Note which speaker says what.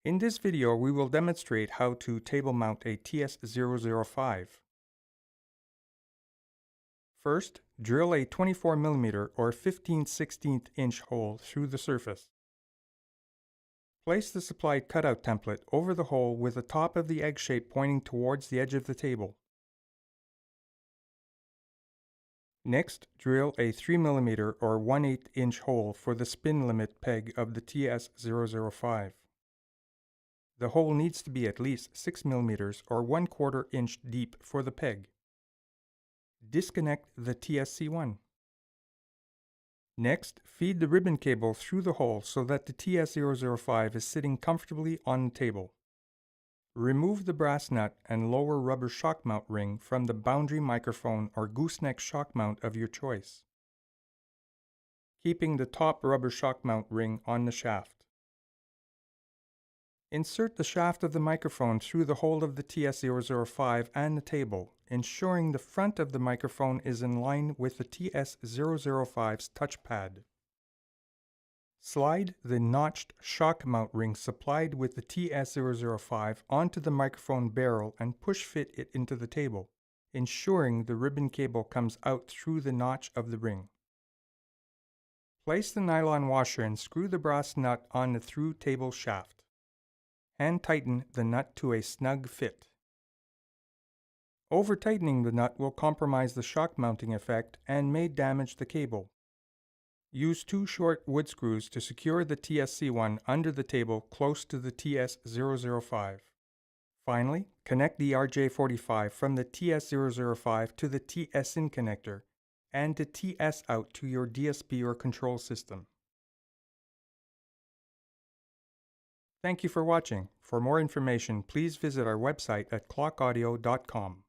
Speaker 1: In this video, we will demonstrate how to table mount a TS005. First, drill a 24mm or 15/16 inch hole through the surface. Place the supplied cutout template over the hole with the top of the egg shape pointing towards the edge of the table. Next, drill a 3mm or 1/8 inch hole for the spin limit peg of the TS005. The hole needs to be at least 6mm or 1/4 inch deep for the peg. Disconnect the TSC1. Next, feed the ribbon cable through the hole so that the TS005 is sitting comfortably on the table. Remove the brass nut and lower rubber shock mount ring from the boundary microphone or gooseneck shock mount of your choice, keeping the top rubber shock mount ring on the shaft. Insert the shaft of the microphone through the hole of the TS005 and the table, ensuring the front of the microphone is in line with the TS005's touchpad. Slide the notched shock mount ring supplied with the TS005 onto the microphone barrel and push fit it into the table, ensuring the ribbon cable comes out through the notch of the ring. Place the nylon washer and screw the brass nut on the through table shaft. Hand tighten the nut to a snug fit. Over-tightening the nut will compromise the shock mounting effect and may damage the cable. Use 2 short wood screws to secure the TSC1 under the table close to the TS005. Finally, connect the RJ45 from the TS005 to the TS-in connector and the TS out to your DSP or control system. Thank you for watching. For more information, please visit our website at clockaudio.com.